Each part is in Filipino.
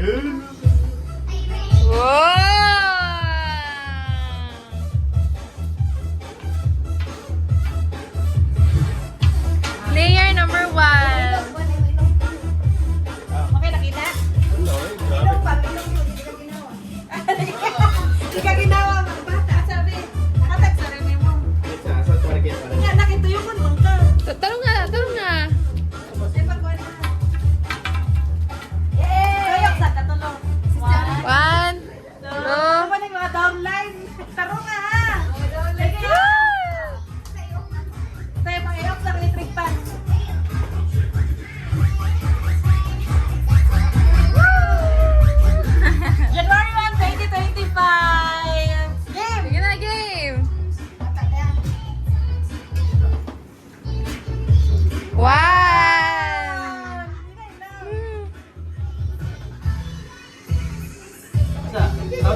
Player number 1. Okay, nakita? Ilong pa, ilong yun, hindi ka ginawa. Hindi ka ginawa, mga bata. Sabi, nakatag sa rin mo. Nga, nakita yung mundong ka. Tanong nga, tanong nga. Ay, pagkuhan na. Kayok sa katulong. 1, 2. Ano yung mga downline? Taro nga ha! Sige! Tayo pang iyok sa electric pan. January 1, 2025! Game! Sige na, game. 1.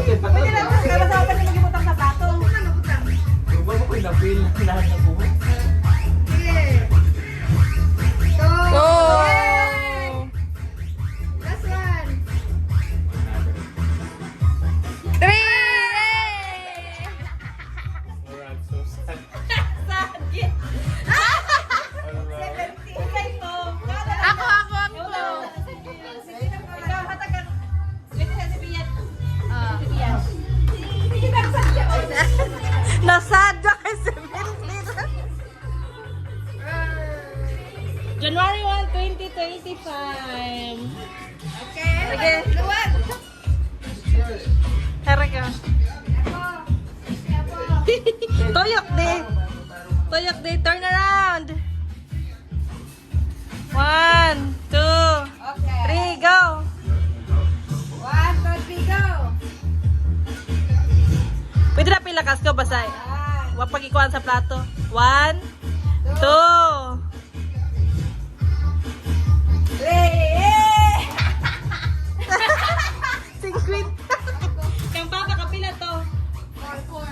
Pwede na ito. Kaya sa akin yung butang sa plato. Sige. 2. 2. Last one. 3. Sakit. 70. Ikay to. Ako. Ikaw, hatagan. Ito sa Sibiyan. Ah. Sibiyan. Nasadya kay 70. January 1, 2025. Okay. Sige. Luwag. Harap ka. Toyok de. Toyok de. Turn around. 1, 2, 3, go. 1, 2, 3, go. Pwede na pilakas ko, basay. Huwag pag-ikuhan sa plato. 1, 2. 50. Kang papa, kapila to?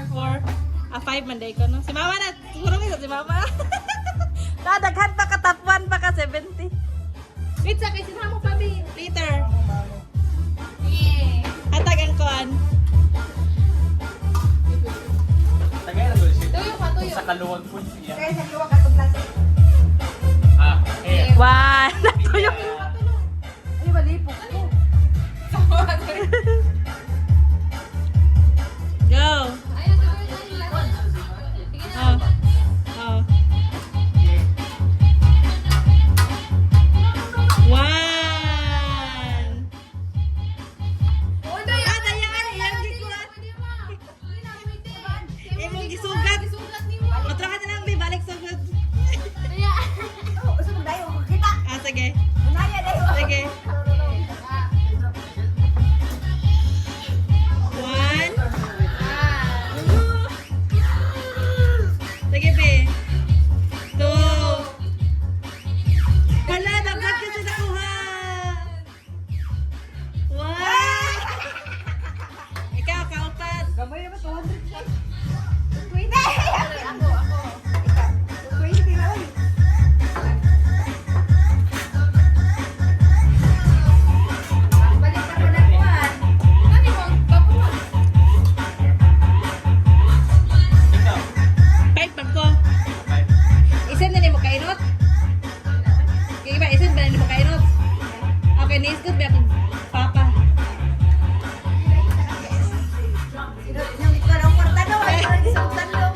4. 5 man day ko, no? Si mama na. Siguro kayo si mama. Dadaghan pa ka, top 1 pa ka, 70. Wait, sa kay sinama mo pa, B. Later. Hatag ang kuhan. Sa kaluwag po siya. Kaya sa liwag atong klase. Eh. 1. Natuyok. Ay, malipo. Go. Oh. Oh. 1. Imong gisugat. Matrahan na lang, be. Balik sugat. Ah, sige. Sige. 1. Sige, be. 2. Wala, dapat kasi nakuha. 1. Ikaw, kaupat. Gamay naman 200. 20. Ako. 20 na ulit. Balik ka muna kuhan. Ano mo? Babuhan. Ikaw. 5 pag ko. Isin na ni mo kainot? Yung iba, isin ba na ni mo kainot? Okay, niiskot ba akong papa? Yung parang kwarta daw. Ay, parang isang talo.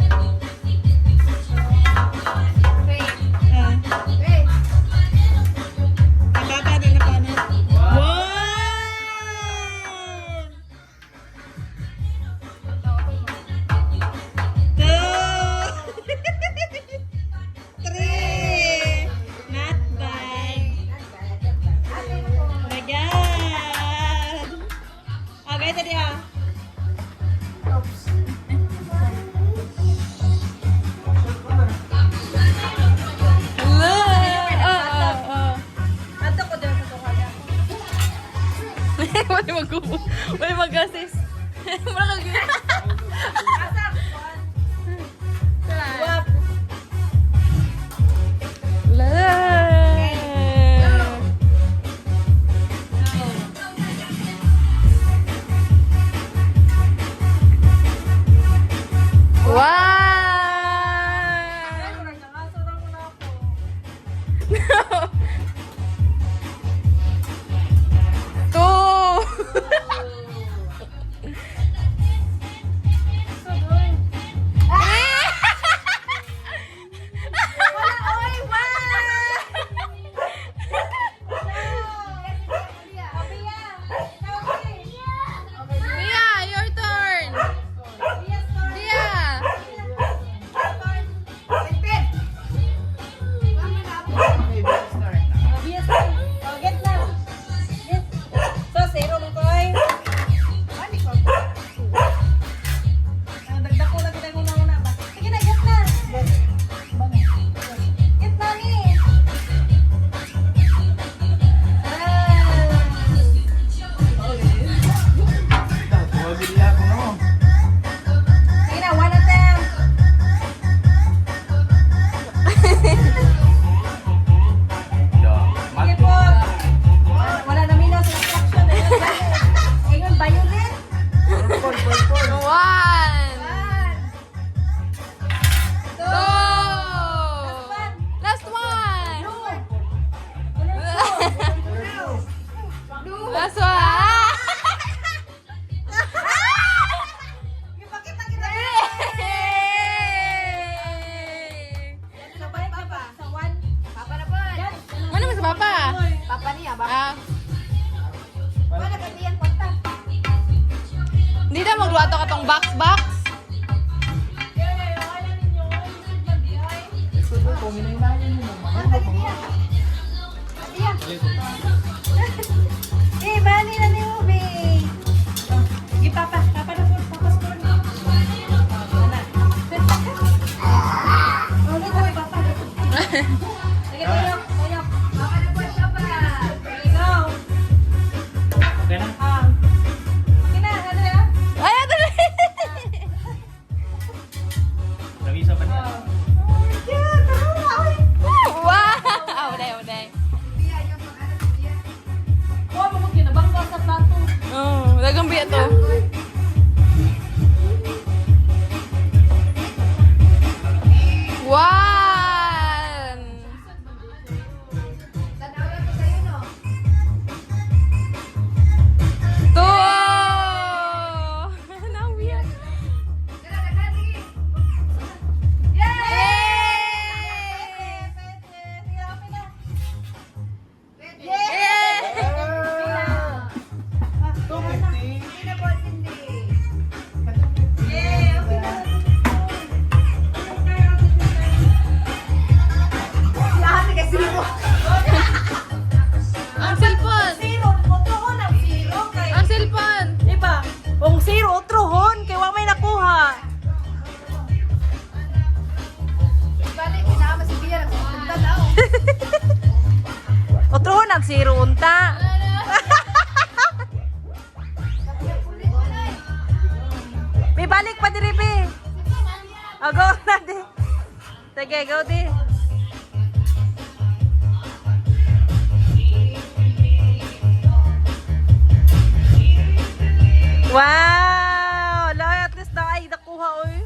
Ah, Wait. ang papa na na paano? 1! 2! 3! Not bad. Oh my God! Okay, tadi ah. Ato ko din sa tukada. May mag-assist. Mura ka gina. Asak. Wap. La. ba ito katong box? Eh, bali na ni Ube. Sige, Papa. Papa na po. Papa sa po. Oh, dito, Papa. Sige, tuyok. Tuyok. Papa na po, Papa. Sige, go. Okay na? Okay na, ano yan? Ay, ito na! Nag-isa ba niya? Wow! Uday. Oh, mamag ginabang ko sa plato. Oh, dagang biya to. One! Two! Nawiya. Ang cellphone! Ang cellphone! Diba? Kung zero, utrohon. Kaya wag may nakuha. Utrohon ang zero, unta. May balik pa diri, be. Oh, go na, di. Sige, go, di. Wow! Loy, at least na ay nakuha, oy.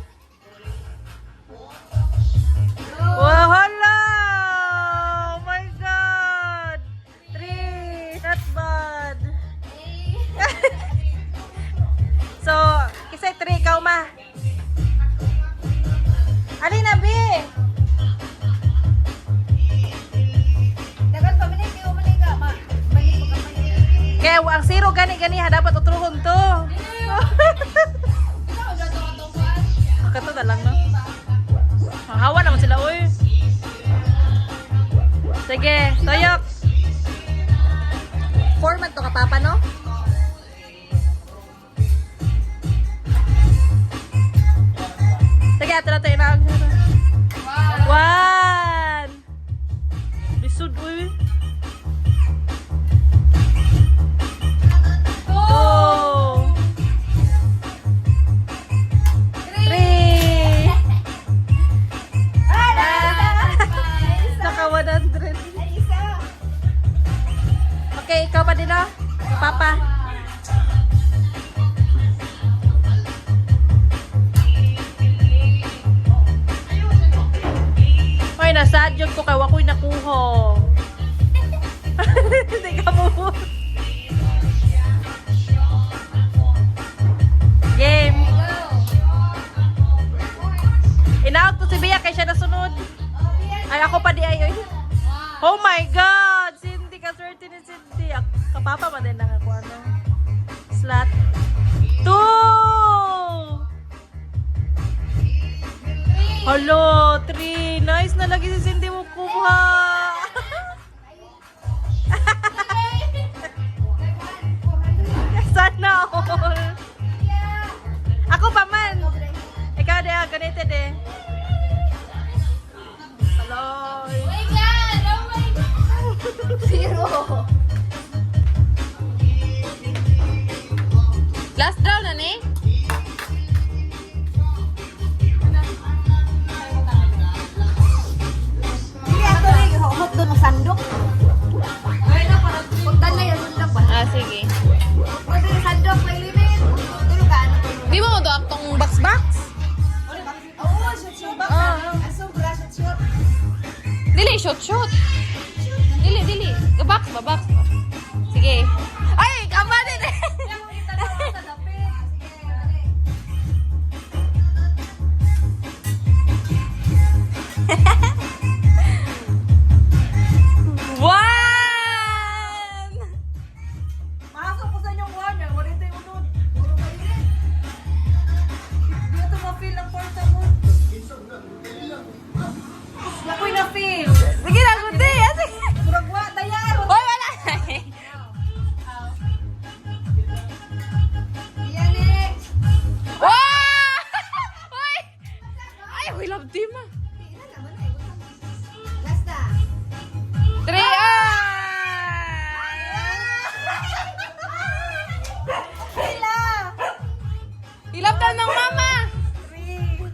Wow, hala! Oh my God! 3! Not bad. So, kisay 3, ikaw ma. Ali na, be! Kaya ang zero gani ha, dapat utruhon to. Kato na lang, no? Hawa naman sila, uy. Sige, toyok. Format to ka, Papa, no? Sige, ato na tayo na. One! Lisod, uy. Okay, ikaw pa din, no? Papa. Hoy, nasadyog ko kay wako'y nakuha. Hindi ka mo. Game. Inaot ko si Bia kay siya nasunod. Ay, ako pa di ay. Oh my God! Cindy, kaswerte ni Cindy. Kapapa pa din lang ako, ano? Slot. 2! Hello, 3. Nice na lagi si Cindy mo kuha. Sana all. Ako pa man. Ikaw de, ganito de. Hello. Last draw na ni? Ah, sige. Di mo mo to aktong box? Dili, shoot. Dili. Box ba? Sige. Ay, kama din eh. One! Masok ko sa inyong one. Walito yung unod. Ako'y na-feel. Sige na, good day. Sige. Muragwa, dayan. Hoy, wala. Wow! Hoy! Ay, we love team ah. 3 Ilang taon ng mama? 3, 4,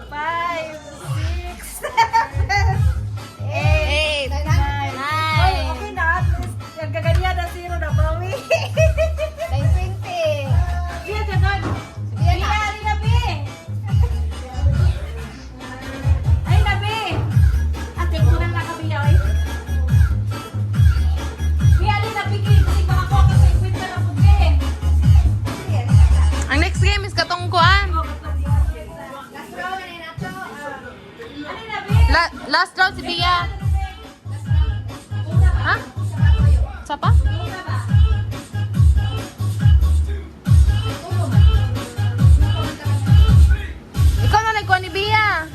5, 6, 8, 9. Okay na, at least, yung gaganyan na zero na bawi. Biya, Janon. Biya, ali na, Bi. Ay, na, Bi. Ate, ko na nakabiya, oy. Biya, ali na, Bi. Kasi baka ko kasi quit na po, Bi. Ang next game is katungkuan. Ali na, Bi. Last round si Bia. Ha? Sa pa? Ikaw na nagkuha ni Bia.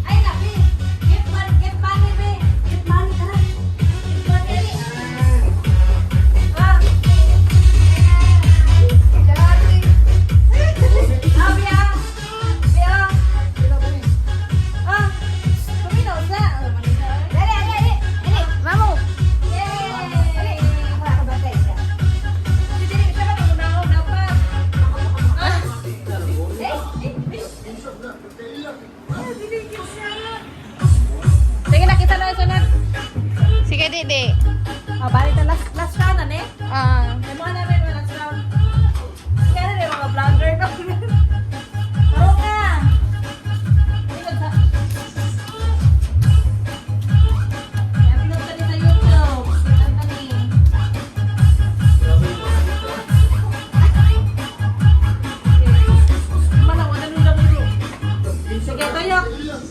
Ay, na, Bi. Get money, Bi. Get money, tara. Get money. Ah. Ah, Bia. Bia. Ah. Tuminaw sa. Dali. Mamo. Yay! Dili, siya ba nagunaw? Dapat. Ah. Sige na, kita na sunod. Sige, Didi. Ah, balik na last round na, ne? Ah. May mga namin mo last round. Sige na, mga vlogger na. Taro ka! Tingnan sa... Kaya pinod ka din sa YouTube. Tingnan ka ni. Mana, wala nung lamuro. Sige, tuyok.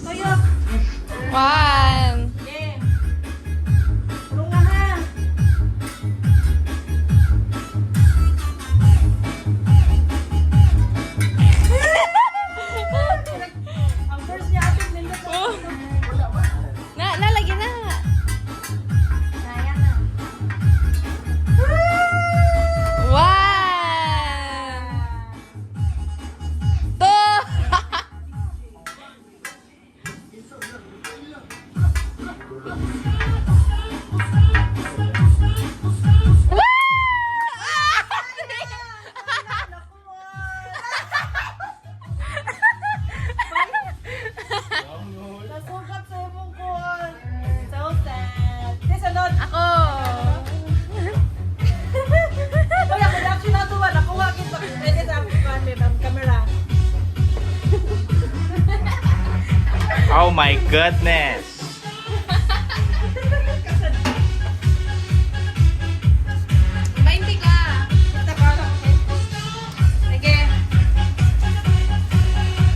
Tuyok. 1. Game. Tulong nga ha. Ang first niya ating nindot. Nalagyan na. Ayan na. 1. 2. Nasugat sa imong kuwan. So sad. Di sunod. Ako. Uy, ako na actually natuwa. Nakuha kita. Pwede sa akong camera. Oh my goodness. Kita ka lang. Sige.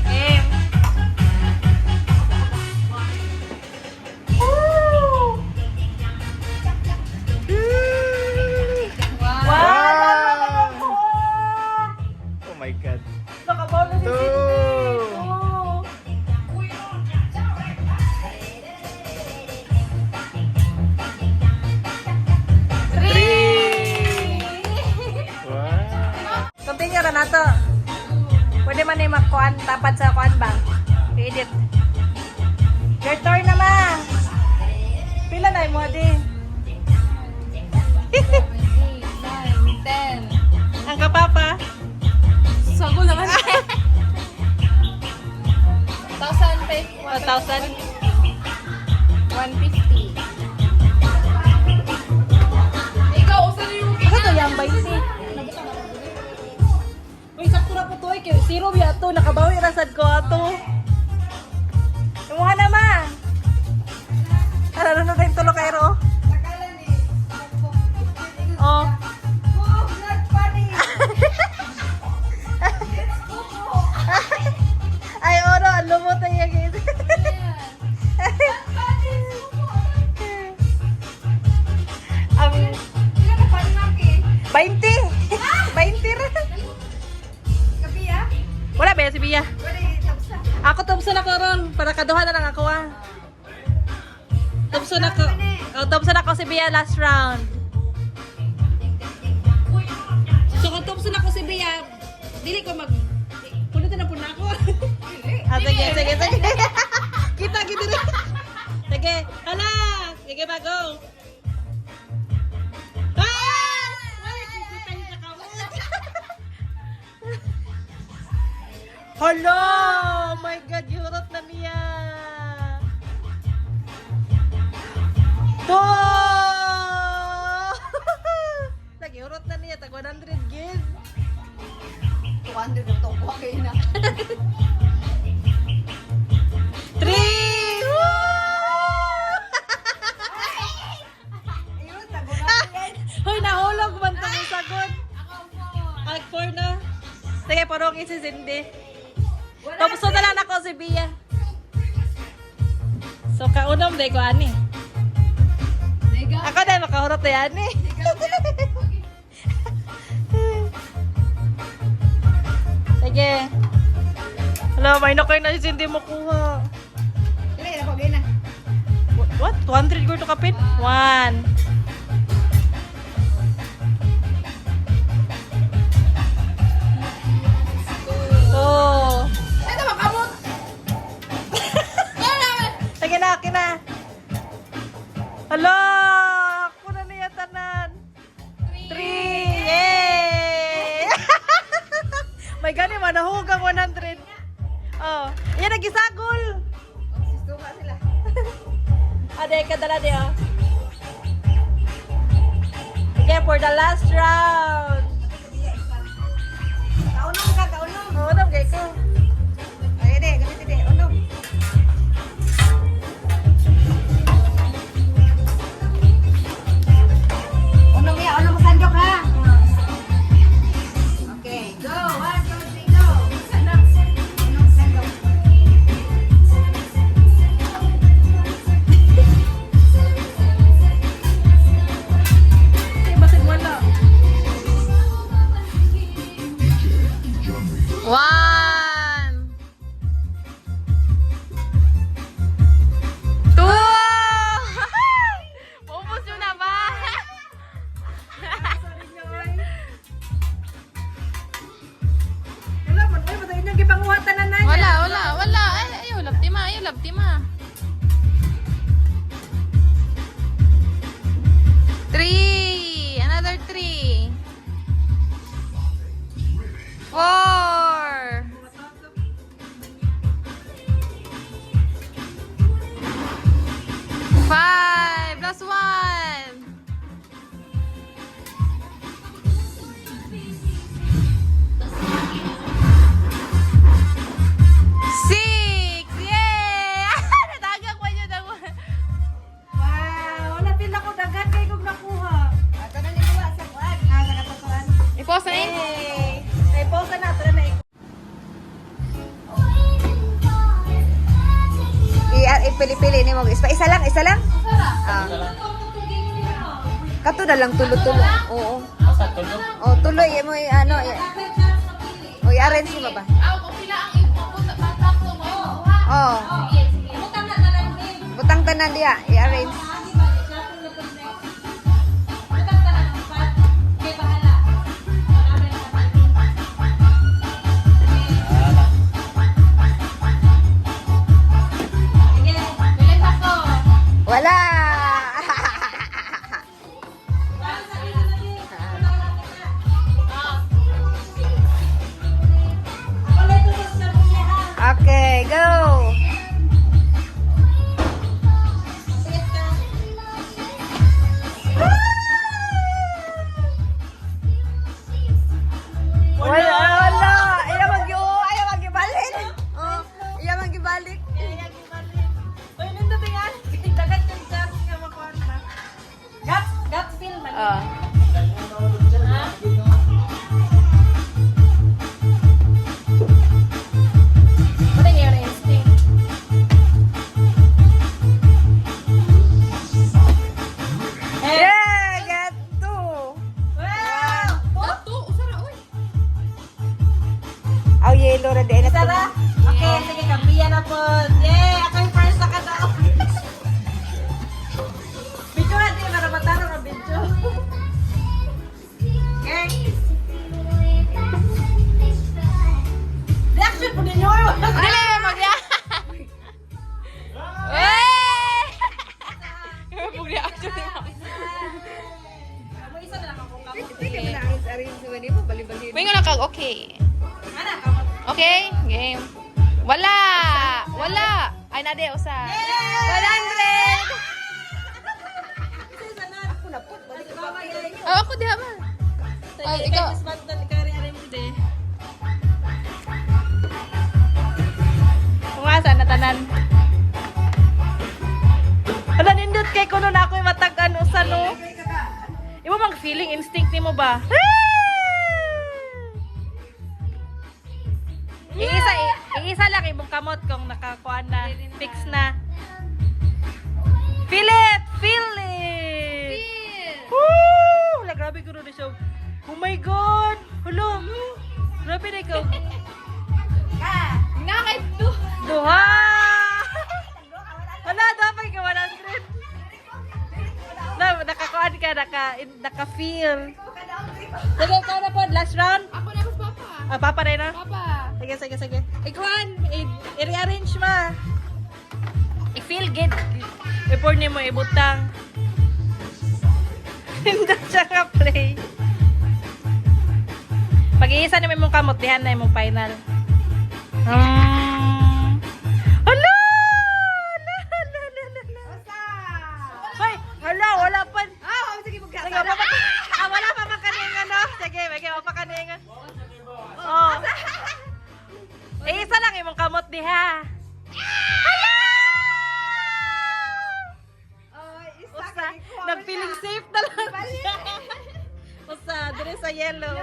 Game. Woo! Wow! Oh my god. Nakabaw na si Two. Cindy. Oh. Wow. Continue na nato. Pwede man yung magkuhan, tapat sa kuhan ba? Edit. Your turn naman. Pila na yung mo, di? 10. Ang kapapa. Sagol naman. 1,000 pe. 1,000. 150. Ikaw, usa na yung Ano to yung 20? Uy, sakto na po to eh. Zero ya to. Nakabawi rasad ko ato. Tumuha naman. Ano na tayong tulo kayo? Oh. Ay, oro. Ang lumot na yung guys. 20! 20 rin. si Bia. Ako tubso na ko ron. Para kaduha na lang ako ah. Tubso na ko. Oh, tubso na ko si Bia last round. So kung tubso na ko si Bia, dili ko mag... Punutin na po na ako. Sige. Kita, gitu rin. Sige, hala! Sige ba, go! Ah! Kita yung kakawin. Hala! Oh my God, yurot na niya. To! Nag-yurot na niya, tag 100 gig. 200 na to. Okay na. 3! Ayun, tago na yan. Hoy, nahulog man ito yung sagot. Ag 4 na. Sige, parang si Cindy. Tapos na lang ako si Bia. So, kaunam day ko, ani. Ako na, makahurot na yan, eh. Sige. Hala, may na kayo na si Cindy makuha. Dili, ako gay na. What? 200 go to kapit? 1. Oh. Ito, makamot! Sige na, akin na. Hala! Ako na niya tanan. 3! Yay! May gani, manahugang 100. Oh. Yan, nagisagol. Suka sila. Ade, kadala di, oh. Sige, for the last round. Kaunong ka, kaunong. Oh, ano, gay ko. Ay, ede, ganito ede. Unong. Unong ya, unong masandok ha. Okay, go. 1, 2, 3, go. Sandok. Unong sandok. Ay, bakit wala? 1 2 Maubos yun na ba? Wala, man. Ay, matayin yung gipanguhatan na na. Wala. Ayaw, labtima. 3. Another 3. 4. 5 plus 1. 6. Yay! Natagak pa yun ako. Wow, wala pila ko dagat kay kog nakuha. Ato na ni kuha sa kuan. Ah, sa katukuan. I-pause na yun. Hey, ay posa na to na. Ipili-pili ni mo. Isa lang. Ah. Kato na lang tulo-tulo. Oo. Asa tulog? Oh, tuloy mo ano. O i-arrange mo ba? Oh. Butang tanan diya, i-arrange. Wala. Okay, go. Wala. Ayaw magibalik. Oh, ayaw magibalik. Uy, nandito tingnan. Dagat yung gas nga makuha na. Gut feel man. Oh. Ha? Ano yung instinct? Yeah, get two. Wow! Aw, yellow na din. Isa Dili, magya. Eh! Mag-reaction ni Mama. Mo isa na lang ako kamot. Pwede mo na arin sa wani mo, bali-bali. May nga nakag okay. Ana kamot. Okay, game. Wala! Wala! Ay, nade, usa. 100! Ako na po, balik ka ba? Oh, ako di ba? Ay, ikaw. Dismantle ka rin mo de. Kung asa na tanan. Ano nindot kay kuno na ako yung matag ano sa no? Imo mang feeling instinct nimo ba? Iisa lang imong kamot kung nakakuan na, fix na. Feel it! Feel it! Woo! Wala, grabe ko na siya. Oh my God! Hello! Grabe na ikaw. Nga kay to. Duha! Wala, dapat ka 100. Nakakuan ka, naka-feel. Sige, ikaw na po, last round. Ako na mas papa. Papa rin na? Papa. Sige. Ikuan, i-rearrange ma. I-feel good. Before ni mo ibutang. Hindi siya nga play. Pag-iisa naman mong kamot, dihan na yung final. Hala! Hoy, wala pa. Sige, magkasa. Sige, wala pa makaningan, no? Sige, mapakaningan. Oh. Isa lang imong kamot diha. Hala! Usa, nag-feeling safe na lang siya. Usa, dire sa yellow.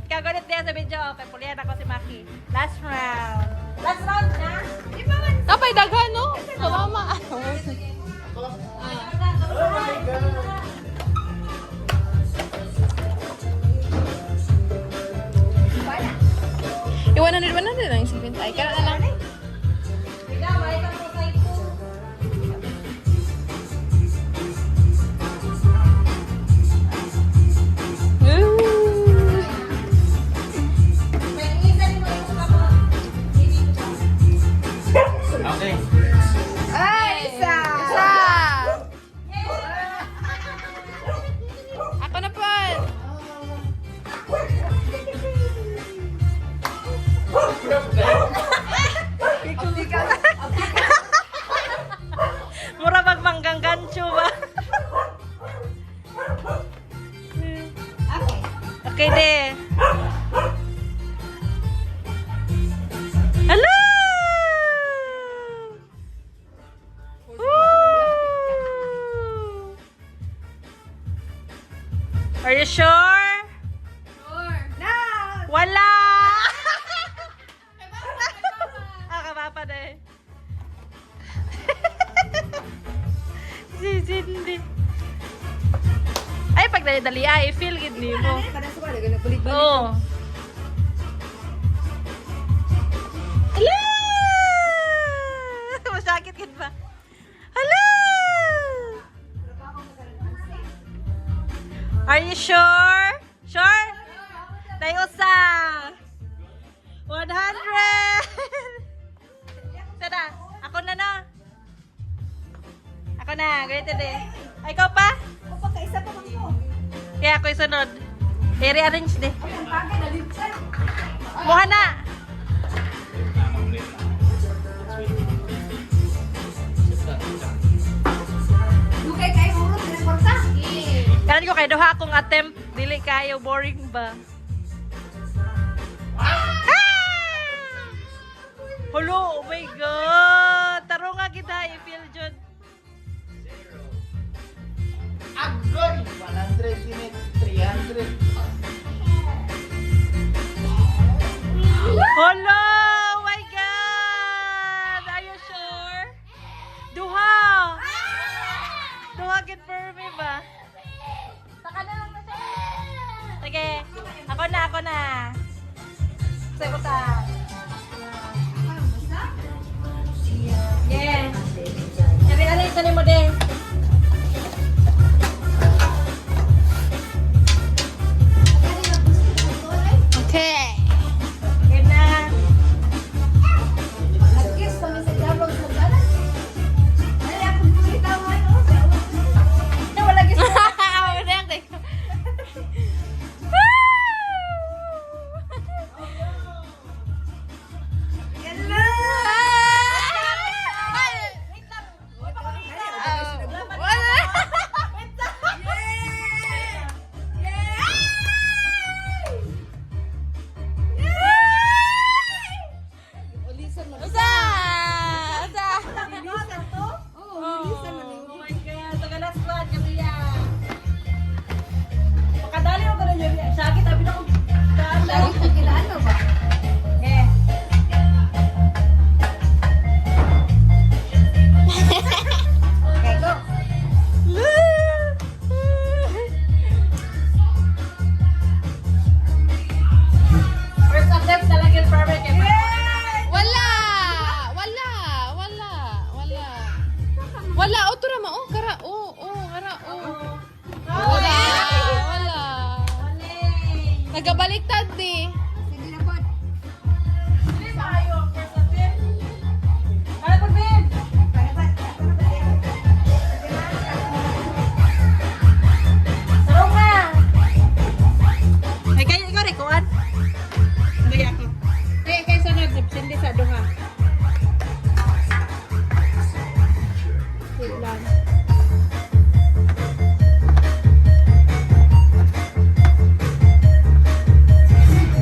Kagunit diya sa video, okay, pulihan ako si Maki. Last round. Last round na. Tapay daghan, no? Mama. Yung 100 lang yung 70. Ay, kaya na lang. Okay. Ay, isa. Isa! Ako na po. Mura magmanggang gancho ba? Okay de. Hello! Are you sure? Now. Wala! Kababa na eh. Si Cindy. Ay, pag dali-dali ay, feel good ni mo. Kada sa wala, ganun, balik-balik. Oo. Hala! Masakit ka ba? Hala! Are you sure? Sure? Tayo sa 100! Sada, ako na na. Ako na, ganito din. Ay, ikaw pa? Ako pa, kaisa pa man ko. Kaya ako yung sunod. I-rearrange din. Ang bagay na lipsan. Muha na! Lugay kayo, urot, transporta. Kanan ko kay duha akong attempt. Dili kayo, boring ba? Hello, oh my God! Taro nga kita, i-feel dyan. Agoy! 100 unit, 300. Hello! Oh my God! Are you sure? Duha! Duha, get for me ba? Saka na lang na siya. Sige, ako na. Sige ko ta. Yes. I-rearrange na mo din. Okay. Game na. Nagabaliktad di. Sige na po. Hindi tayo. Ano po, Ben? Sarong na. Ay, kayo, ikaw rin, kuwan. Hindi ako. Kayo sunod, hindi sa duha. Wait lang.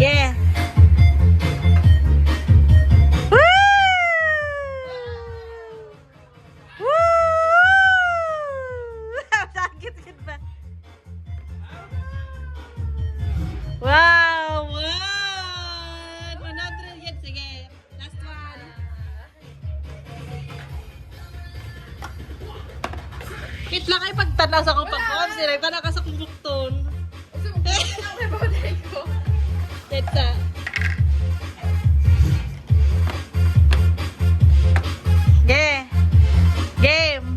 Yeah. Woo! Woo! Sakit ka ba? Wow! Wow! 100 yan. Sige. Last one. Wait lang ay pagtanaw sa kong pag-on. Sila, tanaw ka sa kong bukton. Teta. Ge. Game.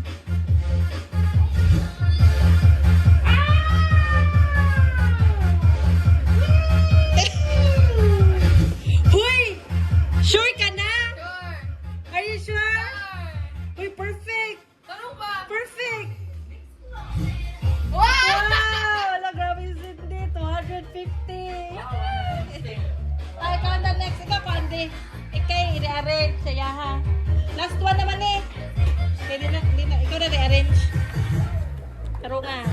Huy! Sure ka na? Sure. Are you sure? Sure. Uy, perfect! Tanong ba? Perfect! Wow! Wow! Wala, grabe si Cindy. 250. Ay, kanda next. Ikaw, kandi. Ikay, i-rearrange. Saya ha. Last one naman eh. Kaya di na. Ikaw na rearrange. Taro nga.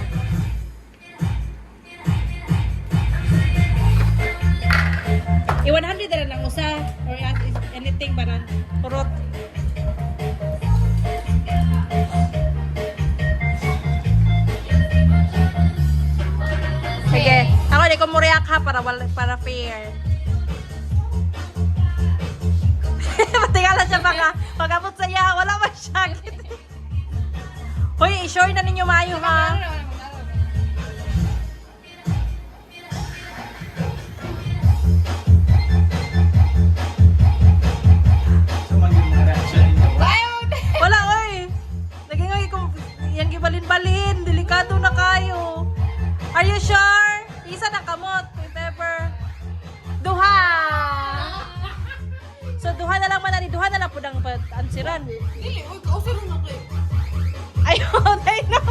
I-100 na lang usa. Or anything ba na? Purot. Sige. Ako, di ko muriyak ha para fair. Patingala siya pag-abot sa iya. Wala man siya. Hoy, i-sure na ninyo mayo ha. Suman yung mga reaction ninyo. Wala, oy. Lagi nga kung yan gibalin-balin. Delikado na kayo. Are you sure? Isa na kamot. If ever. Duha. So, duha na lang manani. Duha na lang po ng ansiran. Dili, uy, kausa na kayo. Ayun, ayun na.